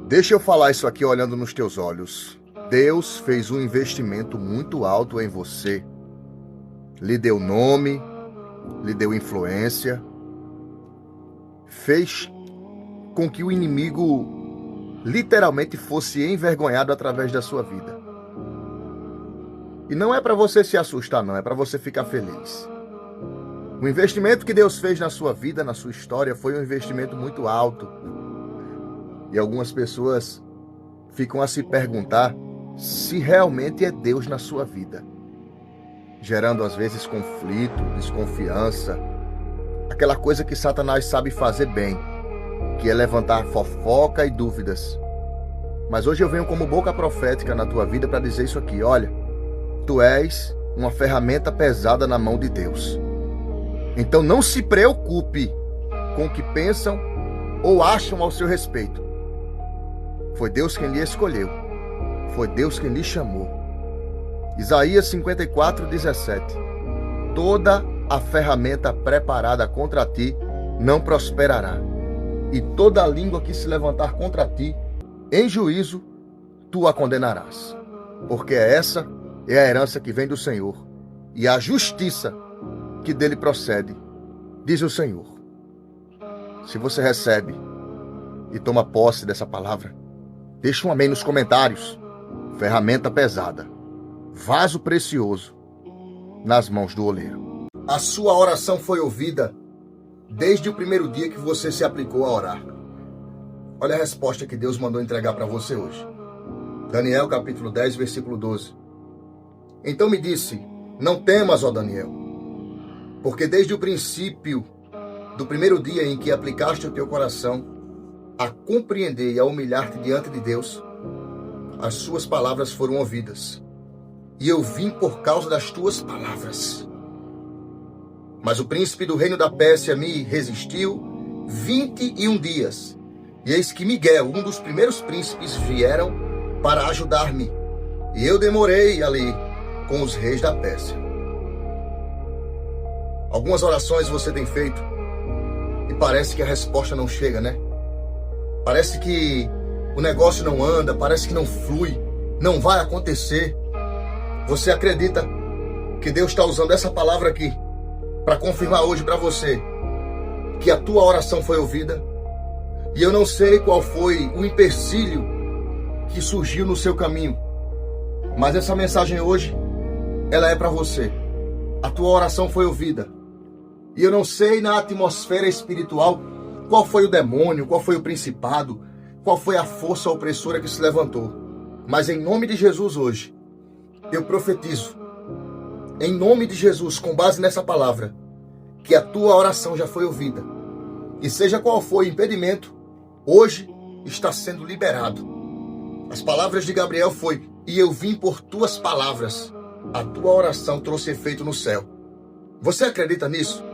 Deixa eu falar isso aqui olhando nos teus olhos. Deus fez um investimento muito alto em você. Lhe deu nome, lhe deu influência. Fez com que o inimigo literalmente fosse envergonhado através da sua vida. E não é para você se assustar, não. É para você ficar feliz. O investimento que Deus fez na sua vida, na sua história, foi um investimento muito alto. E algumas pessoas ficam a se perguntar se realmente é Deus na sua vida, gerando às vezes conflito, desconfiança, aquela coisa que Satanás sabe fazer bem, que é levantar fofoca e dúvidas. Mas hoje eu venho como boca profética na tua vida para dizer isso aqui: olha, tu és uma ferramenta pesada na mão de Deus. Então não se preocupe com o que pensam ou acham ao seu respeito. Foi Deus quem lhe escolheu. Foi Deus quem lhe chamou. Isaías 54:17. Toda a ferramenta preparada contra ti não prosperará. E toda a língua que se levantar contra ti, em juízo, tu a condenarás. Porque essa é a herança que vem do Senhor, e a justiça que dele procede, diz o Senhor. Se você recebe e toma posse dessa palavra, deixa um amém nos comentários. Ferramenta pesada, vaso precioso nas mãos do oleiro. A sua oração foi ouvida desde o primeiro dia que você se aplicou a orar. Olha a resposta que Deus mandou entregar para você hoje. Daniel capítulo 10, versículo 12. Então me disse: não temas, ó Daniel, porque desde o princípio do primeiro dia em que aplicaste o teu coração a compreender e a humilhar-te diante de Deus, as suas palavras foram ouvidas, e eu vim por causa das tuas palavras. Mas o príncipe do reino da Pérsia me resistiu 21 dias, e eis que Miguel, um dos primeiros príncipes, vieram para ajudar-me, e eu demorei ali com os reis da Pérsia. Algumas orações você tem feito e parece que a resposta não chega, né? Parece que o negócio não anda, parece que não flui, não vai acontecer. Você acredita que Deus está usando essa palavra aqui para confirmar hoje para você que a tua oração foi ouvida? E eu não sei qual foi o empecilho que surgiu no seu caminho, mas essa mensagem hoje, ela é para você. A tua oração foi ouvida. E eu não sei na atmosfera espiritual qual foi o demônio, qual foi o principado, qual foi a força opressora que se levantou. Mas em nome de Jesus hoje, eu profetizo, em nome de Jesus, com base nessa palavra, que a tua oração já foi ouvida. E seja qual for o impedimento, hoje está sendo liberado. As palavras de Gabriel foi: e eu vim por tuas palavras. A tua oração trouxe efeito no céu. Você acredita nisso?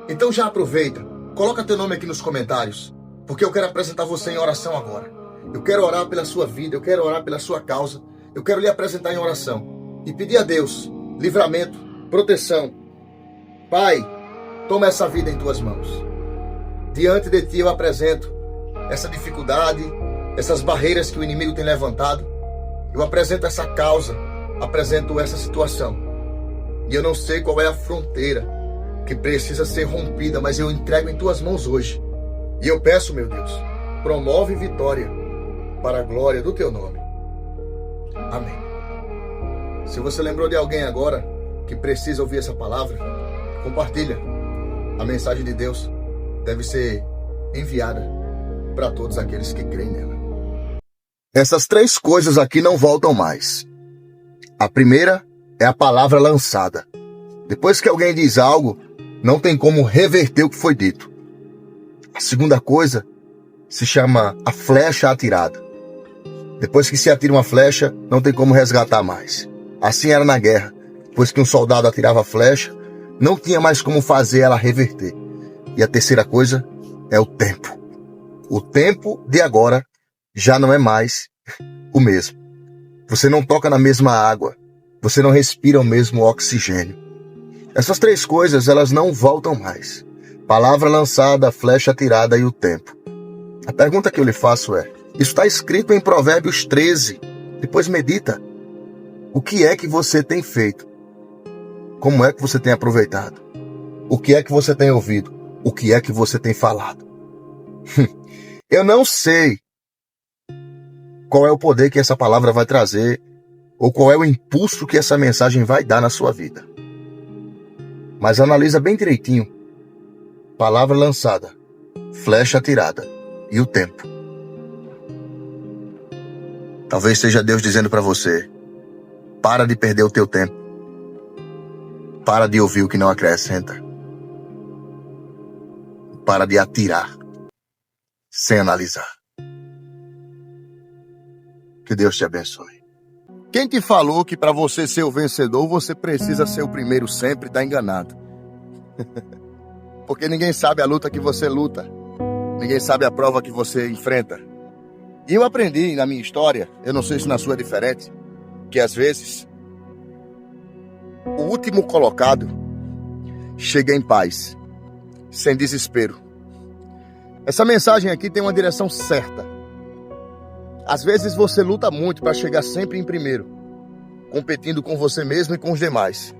Então já aproveita, coloca teu nome aqui nos comentários, porque eu quero apresentar você em oração agora. Eu quero orar pela sua vida, eu quero orar pela sua causa, eu quero lhe apresentar em oração e pedir a Deus livramento, proteção. Pai, toma essa vida em tuas mãos. Diante de ti eu apresento essa dificuldade, essas barreiras que o inimigo tem levantado. Eu apresento essa causa, apresento essa situação. E eu não sei qual é a fronteira que precisa ser rompida, mas eu entrego em tuas mãos hoje. E eu peço, meu Deus, promove vitória para a glória do teu nome. Amém. Se você lembrou de alguém agora que precisa ouvir essa palavra, compartilha. A mensagem de Deus deve ser enviada para todos aqueles que creem nela. Essas três coisas aqui não voltam mais. A primeira é a palavra lançada. Depois que alguém diz algo, não tem como reverter o que foi dito. A segunda coisa se chama a flecha atirada. Depois que se atira uma flecha, não tem como resgatar mais. Assim era na guerra. Depois que um soldado atirava a flecha, não tinha mais como fazer ela reverter. E a terceira coisa é o tempo. O tempo de agora já não é mais o mesmo. Você não toca na mesma água. Você não respira o mesmo oxigênio. Essas três coisas, elas não voltam mais. Palavra lançada, flecha atirada e o tempo. A pergunta que eu lhe faço é: Isso está escrito em Provérbios 13. Depois medita. O que é que você tem feito? Como é que você tem aproveitado? O que é que você tem ouvido? O que é que você tem falado? Eu não sei qual é o poder que essa palavra vai trazer ou qual é o impulso que essa mensagem vai dar na sua vida. Mas analisa bem direitinho. Palavra lançada, flecha atirada e o tempo. Talvez seja Deus dizendo para você: para de perder o teu tempo. Para de ouvir o que não acrescenta. Para de atirar sem analisar. Que Deus te abençoe. Quem te falou que para você ser o vencedor, você precisa ser o primeiro sempre, tá enganado. Porque ninguém sabe a luta que você luta. Ninguém sabe a prova que você enfrenta. E eu aprendi na minha história, eu não sei se na sua é diferente, que às vezes o último colocado chega em paz, sem desespero. Essa mensagem aqui tem uma direção certa. Às vezes você luta muito para chegar sempre em primeiro, competindo com você mesmo e com os demais.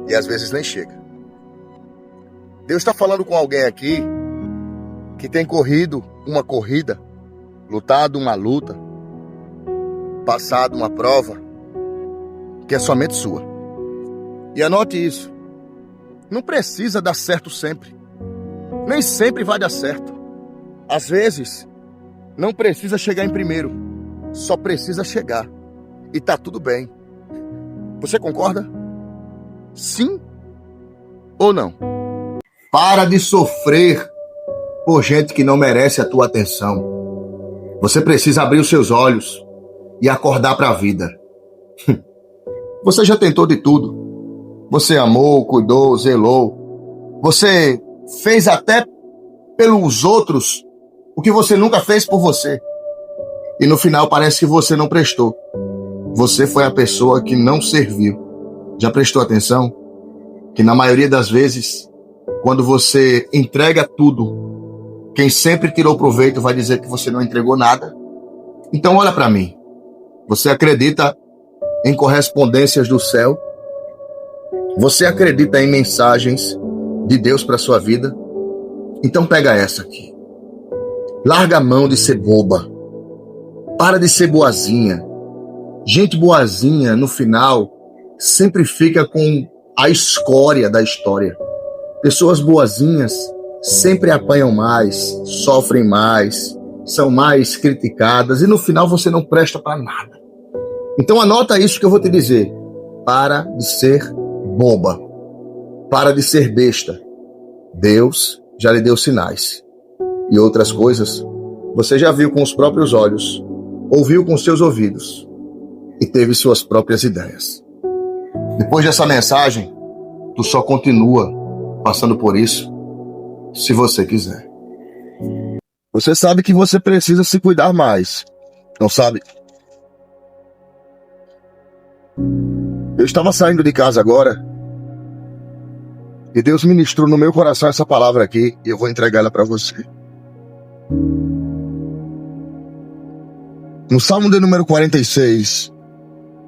E às vezes nem chega. Deus está falando com alguém aqui que tem corrido uma corrida, lutado uma luta, passado uma prova, que é somente sua. E anote isso. Não precisa dar certo sempre. Nem sempre vai dar certo. Às vezes, não precisa chegar em primeiro. Só precisa chegar. E tá tudo bem. Você concorda? Sim ou não? Para de sofrer por gente que não merece a tua atenção. Você precisa abrir os seus olhos e acordar para a vida. Você já tentou de tudo. Você amou, cuidou, zelou. Você fez até pelos outros o que você nunca fez por você. E no final parece que você não prestou. Você foi a pessoa que não serviu. Já prestou atenção? Que na maioria das vezes, quando você entrega tudo, quem sempre tirou proveito vai dizer que você não entregou nada. Então olha para mim. Você acredita em correspondências do céu? Você acredita em mensagens de Deus para sua vida? Então pega essa aqui. Larga a mão de ser boba. Para de ser boazinha. Gente boazinha, no final, sempre fica com a escória da história. Pessoas boazinhas sempre apanham mais, sofrem mais, são mais criticadas e no final você não presta para nada. Então anota isso que eu vou te dizer. Para de ser boba. Para de ser besta. Deus já lhe deu sinais. E outras coisas você já viu com os próprios olhos, ouviu com seus ouvidos e teve suas próprias ideias. Depois dessa mensagem, tu só continua passando por isso se você quiser. Você sabe que você precisa se cuidar mais, não sabe? Eu estava saindo de casa agora e Deus ministrou no meu coração essa palavra aqui e eu vou entregar ela para você. No Salmo de número 46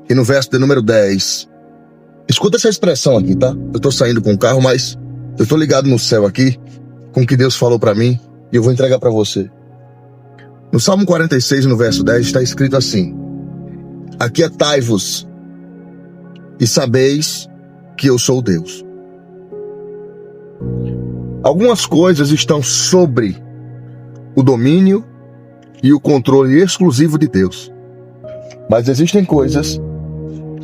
e no verso de número 10, escuta essa expressão aqui, tá? Eu tô saindo com o carro, mas eu tô ligado no céu aqui com o que Deus falou para mim e eu vou entregar para você. No Salmo 46, no verso 10, está escrito assim: aquietai-vos e sabeis que eu sou Deus. Algumas coisas estão sobre o domínio e o controle exclusivo de Deus. Mas existem coisas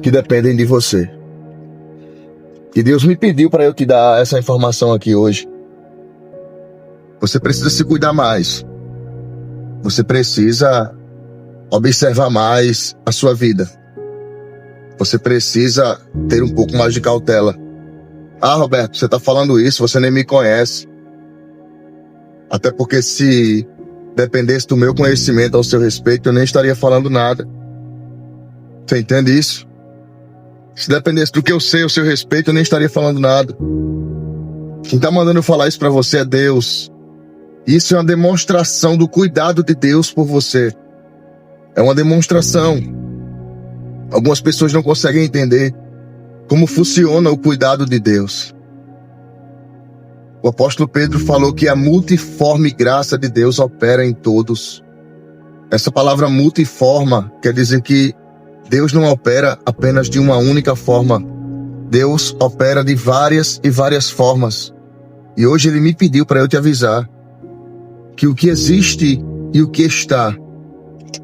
que dependem de você. E Deus me pediu para eu te dar essa informação aqui hoje. Você precisa se cuidar mais. Você precisa observar mais a sua vida. Você precisa ter um pouco mais de cautela. Ah, Roberto, você está falando isso, você nem me conhece. Até porque se dependesse do meu conhecimento ao seu respeito, eu nem estaria falando nada. Você entende isso? Se dependesse do que eu sei ao seu respeito, eu nem estaria falando nada. Quem está mandando eu falar isso para você é Deus. Isso é uma demonstração do cuidado de Deus por você. É uma demonstração. Algumas pessoas não conseguem entender como funciona o cuidado de Deus. O apóstolo Pedro falou que a multiforme graça de Deus opera em todos. Essa palavra multiforme quer dizer que Deus não opera apenas de uma única forma. Deus opera de várias e várias formas. E hoje ele me pediu para eu te avisar que o que existe e o que está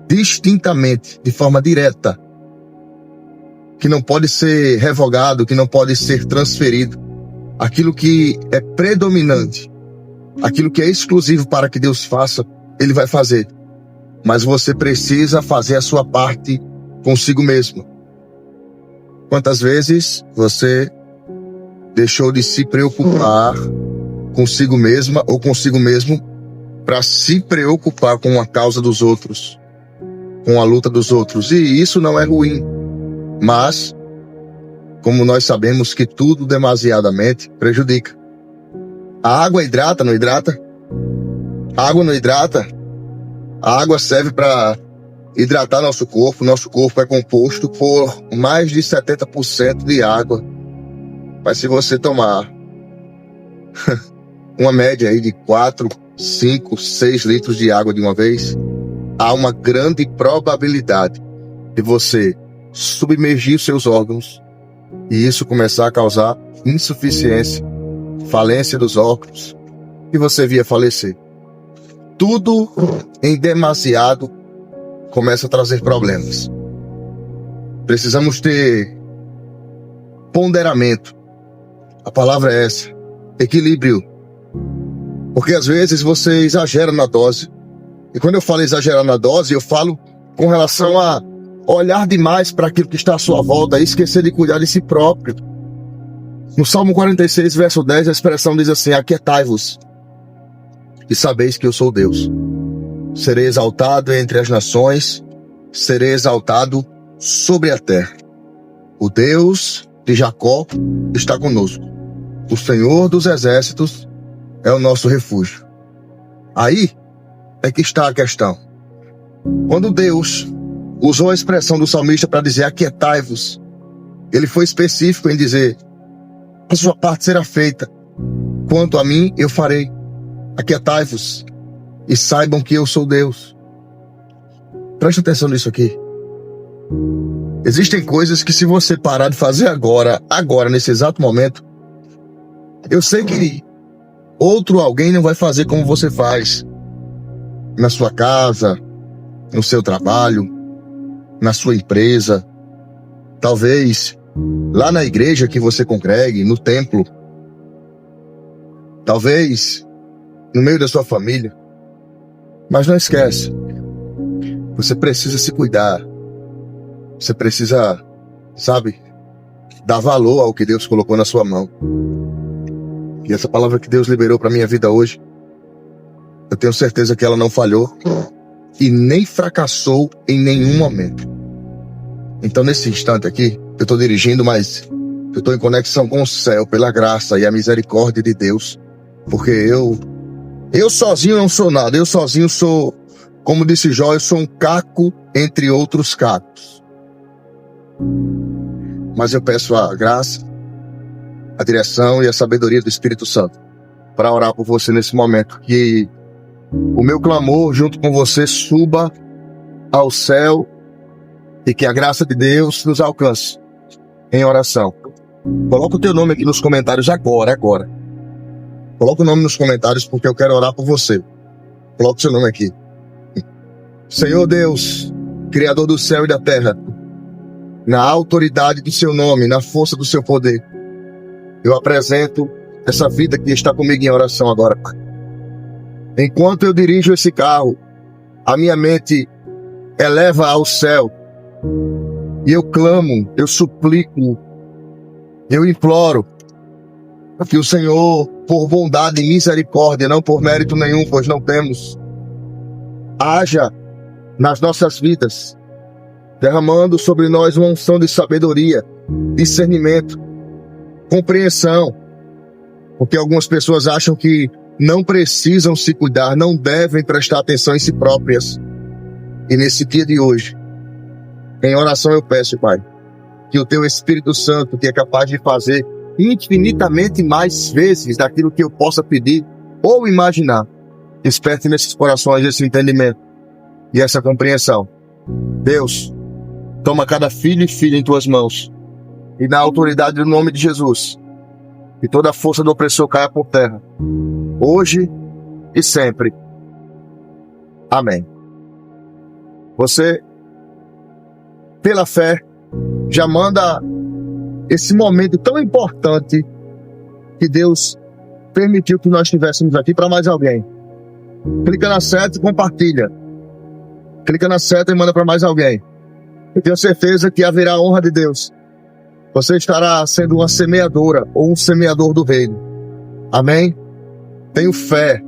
distintamente, de forma direta, que não pode ser revogado, que não pode ser transferido, aquilo que é predominante, aquilo que é exclusivo para que Deus faça, Ele vai fazer. Mas você precisa fazer a sua parte consigo mesmo. Quantas vezes você deixou de se preocupar consigo mesma ou consigo mesmo para se preocupar com a causa dos outros, com a luta dos outros? E isso não é ruim, mas como nós sabemos que tudo demasiadamente prejudica. A água hidrata, não hidrata? A água não hidrata? A água serve para hidratar nosso corpo. Nosso corpo é composto por mais de 70% de água. Mas se você tomar uma média aí de 4, 5, 6 litros de água de uma vez, há uma grande probabilidade de você submergir os seus órgãos e isso começar a causar insuficiência, falência dos órgãos, e você vir a falecer. Tudo em demasiado começa a trazer problemas. Precisamos ter ponderamento. A palavra é essa, equilíbrio. Porque às vezes você exagera na dose. E quando eu falo exagerar na dose, eu falo com relação a olhar demais para aquilo que está à sua volta e esquecer de cuidar de si próprio. No Salmo 46, verso 10, a expressão diz assim: aquietai-vos e sabeis que eu sou Deus. Serei exaltado entre as nações, serei exaltado sobre a terra. O Deus de Jacó está conosco. O Senhor dos exércitos é o nosso refúgio. Aí é que está a questão. Quando Deus usou a expressão do salmista para dizer aquietai-vos, ele foi específico em dizer: a sua parte será feita, quanto a mim eu farei. Aquietai-vos e saibam que eu sou Deus. Preste atenção nisso aqui. Existem coisas que, se você parar de fazer agora, nesse exato momento, eu sei que outro alguém não vai fazer como você faz. Na sua casa, no seu trabalho, na sua empresa, talvez lá na igreja que você congregue, no templo, talvez no meio da sua família. Mas não esquece, você precisa se cuidar. Você precisa, dar valor ao que Deus colocou na sua mão. E essa palavra que Deus liberou para minha vida hoje, eu tenho certeza que ela não falhou e nem fracassou em nenhum momento. Então, nesse instante aqui, eu estou dirigindo, mas eu estou em conexão com o céu pela graça e a misericórdia de Deus, porque eu sozinho não sou nada. Eu sozinho sou, como disse Jó, eu sou um caco entre outros cacos. Mas eu peço a graça, a direção e a sabedoria do Espírito Santo para orar por você nesse momento. Que o meu clamor junto com você suba ao céu e que a graça de Deus nos alcance em oração. Coloca o teu nome aqui nos comentários agora. Coloca o nome nos comentários porque eu quero orar por você. Coloca o seu nome aqui. Senhor Deus, Criador do céu e da terra, na autoridade do seu nome, na força do seu poder, eu apresento essa vida que está comigo em oração agora, Pai. Enquanto eu dirijo esse carro, a minha mente eleva ao céu e eu clamo, eu suplico, eu imploro que o Senhor, por bondade e misericórdia, não por mérito nenhum, pois não temos, haja nas nossas vidas, derramando sobre nós uma unção de sabedoria, discernimento, compreensão, porque algumas pessoas acham que não precisam se cuidar, não devem prestar atenção em si próprias. E nesse dia de hoje, em oração eu peço, Pai, que o Teu Espírito Santo, que é capaz de fazer infinitamente mais vezes daquilo que eu possa pedir ou imaginar, desperte nesses corações esse entendimento e essa compreensão. Deus, toma cada filho e filha em Tuas mãos, e na autoridade do nome de Jesus, que toda a força do opressor caia por terra, hoje e sempre. Amém. Você, pela fé, já manda esse momento tão importante que Deus permitiu que nós estivéssemos aqui para mais alguém. Clica na seta e compartilha. Clica na seta e manda para mais alguém. Eu tenho certeza que haverá a honra de Deus. Você estará sendo uma semeadora ou um semeador do reino. Amém? Tenho fé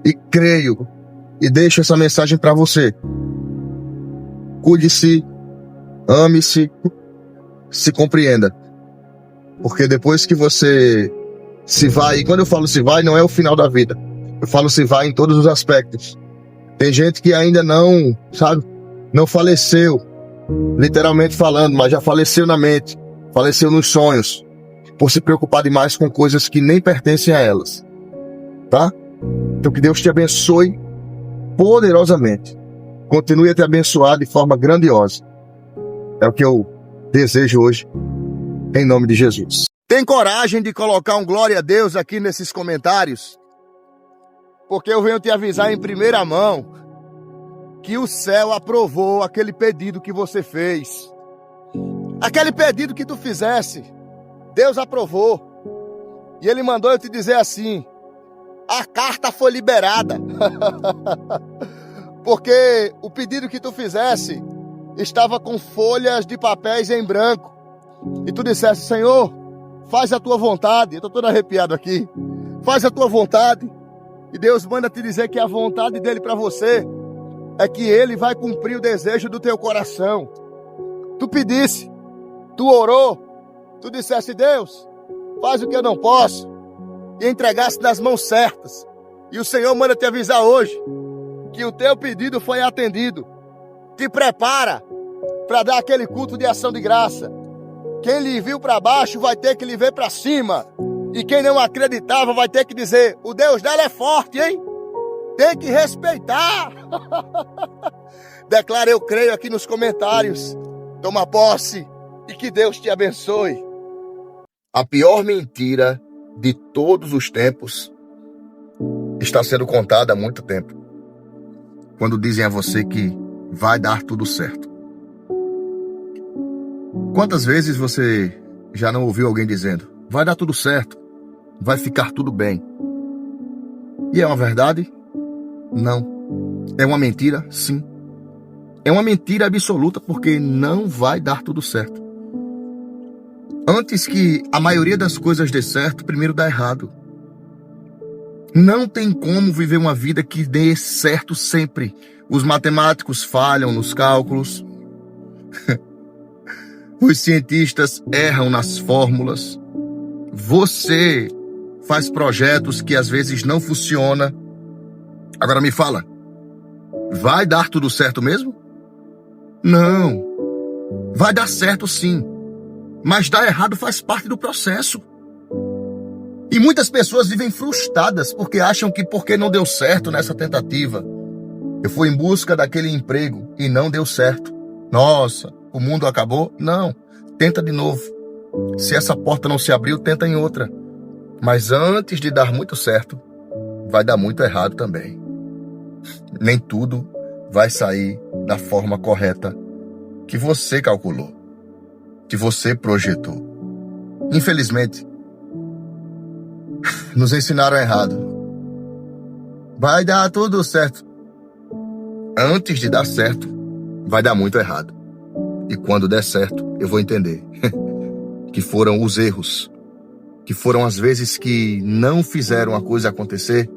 e creio e deixo essa mensagem para você. Cuide-se, ame-se, se compreenda. Porque depois que você se vai, e quando eu falo se vai, não é o final da vida. Eu falo se vai em todos os aspectos. Tem gente que ainda não, sabe, não faleceu, literalmente falando, mas já faleceu na mente, faleceu nos sonhos, por se preocupar demais com coisas que nem pertencem a elas. Tá? Então que Deus te abençoe poderosamente. Continue a te abençoar de forma grandiosa. É o que eu desejo hoje, em nome de Jesus. Tem coragem de colocar um glória a Deus aqui nesses comentários? Porque eu venho te avisar em primeira mão que o céu aprovou aquele pedido que você fez. Aquele pedido que tu fizesse, Deus aprovou. E Ele mandou eu te dizer assim: a carta foi liberada. Porque o pedido que tu fizesse estava com folhas de papéis em branco. E tu dissesse: Senhor, faz a tua vontade. Eu estou todo arrepiado aqui. Faz a tua vontade. E Deus manda te dizer que a vontade dele para você é que ele vai cumprir o desejo do teu coração. Tu pedisse, tu orou, tu dissesse: Deus, faz o que eu não posso, e entregasse nas mãos certas. E o Senhor manda te avisar hoje que o teu pedido foi atendido. Te prepara para dar aquele culto de ação de graça. Quem lhe viu para baixo vai ter que lhe ver para cima. E quem não acreditava vai ter que dizer: o Deus dela é forte, hein? Tem que respeitar. Declara: eu creio aqui nos comentários. Toma posse e que Deus te abençoe. A pior mentira de todos os tempos está sendo contada há muito tempo. Quando dizem a você que vai dar tudo certo. Quantas vezes você já não ouviu alguém dizendo: vai dar tudo certo, vai ficar tudo bem? E é uma verdade? Não. É uma mentira? Sim. É uma mentira absoluta, porque não vai dar tudo certo. Antes que a maioria das coisas dê certo, primeiro dá errado. Não tem como viver uma vida que dê certo sempre. Os matemáticos falham nos cálculos. Os cientistas erram nas fórmulas. Você faz projetos que às vezes não funcionam. Agora me fala, vai dar tudo certo mesmo? Não. Vai dar certo sim. Mas dar errado faz parte do processo. E muitas pessoas vivem frustradas porque acham que porque não deu certo nessa tentativa. Eu fui em busca daquele emprego e não deu certo. Nossa, o mundo acabou? Não. Tenta de novo. Se essa porta não se abriu, tenta em outra. Mas antes de dar muito certo, vai dar muito errado também. Nem tudo vai sair da forma correta que você calculou, que você projetou. Infelizmente, nos ensinaram errado. Vai dar tudo certo. Antes de dar certo, vai dar muito errado. E quando der certo, eu vou entender que foram os erros, que foram as vezes que não fizeram a coisa acontecer,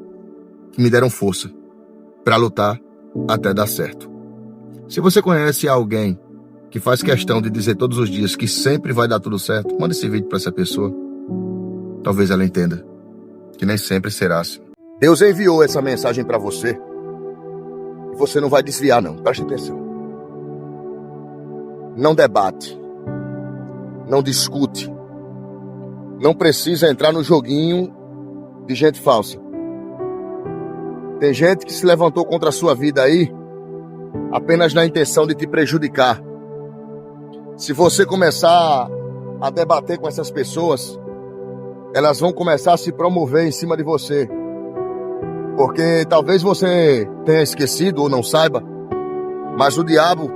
que me deram força para lutar até dar certo. Se você conhece alguém que faz questão de dizer todos os dias que sempre vai dar tudo certo, manda esse vídeo para essa pessoa. Talvez ela entenda que nem sempre será assim. Deus enviou essa mensagem para você. E você não vai desviar, não. Preste atenção. Não debate. Não discute. Não precisa entrar no joguinho de gente falsa. Tem gente que se levantou contra a sua vida aí apenas na intenção de te prejudicar. Se você começar a debater com essas pessoas, elas vão começar a se promover em cima de você. Porque talvez você tenha esquecido ou não saiba, mas o diabo,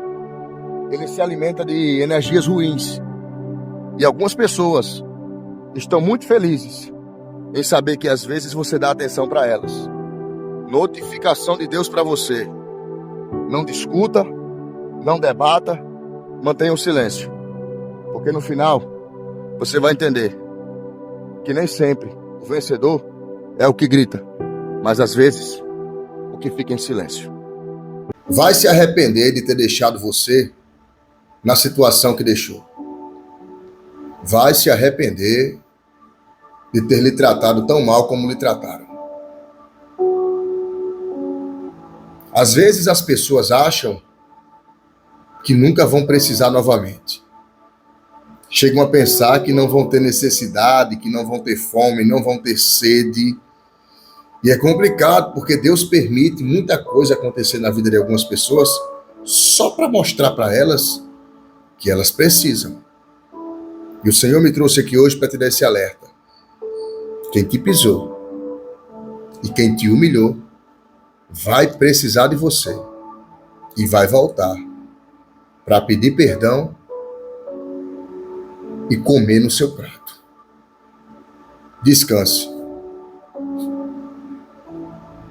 ele se alimenta de energias ruins. E algumas pessoas estão muito felizes em saber que às vezes você dá atenção para elas. Notificação de Deus para você. Não discuta, não debata, mantenha o silêncio. Porque no final, você vai entender que nem sempre o vencedor é o que grita, mas às vezes o que fica em silêncio. Vai se arrepender de ter deixado você na situação que deixou. Vai se arrepender de ter lhe tratado tão mal como lhe trataram. Às vezes as pessoas acham que nunca vão precisar novamente. Chegam a pensar que não vão ter necessidade, que não vão ter fome, não vão ter sede. E é complicado porque Deus permite muita coisa acontecer na vida de algumas pessoas só para mostrar para elas que elas precisam. E o Senhor me trouxe aqui hoje para te dar esse alerta. Quem te pisou e quem te humilhou vai precisar de você e vai voltar para pedir perdão e comer no seu prato. Descanse.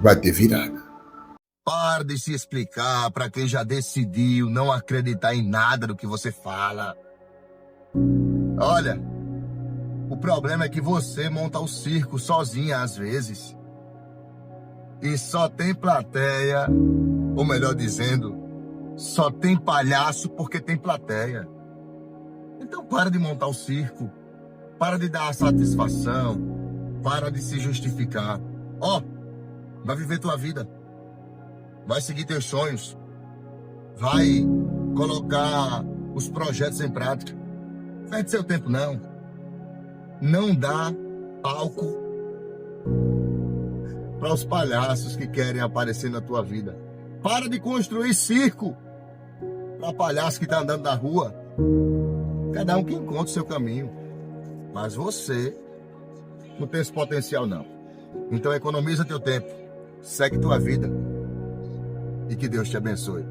Vai ter virada. Pare de se explicar para quem já decidiu não acreditar em nada do que você fala. Olha, o problema é que você monta o circo sozinha às vezes. E só tem plateia, ou melhor dizendo, só tem palhaço porque tem plateia. Então para de montar o circo, para de dar a satisfação, para de se justificar. Vai viver tua vida, vai seguir teus sonhos, vai colocar os projetos em prática. Perde seu tempo não. Não dá palco para os palhaços que querem aparecer na tua vida. Para de construir circo para palhaço que está andando na rua. Cada um que encontra o seu caminho. Mas você não tem esse potencial não. Então economiza teu tempo. Segue tua vida. E que Deus te abençoe.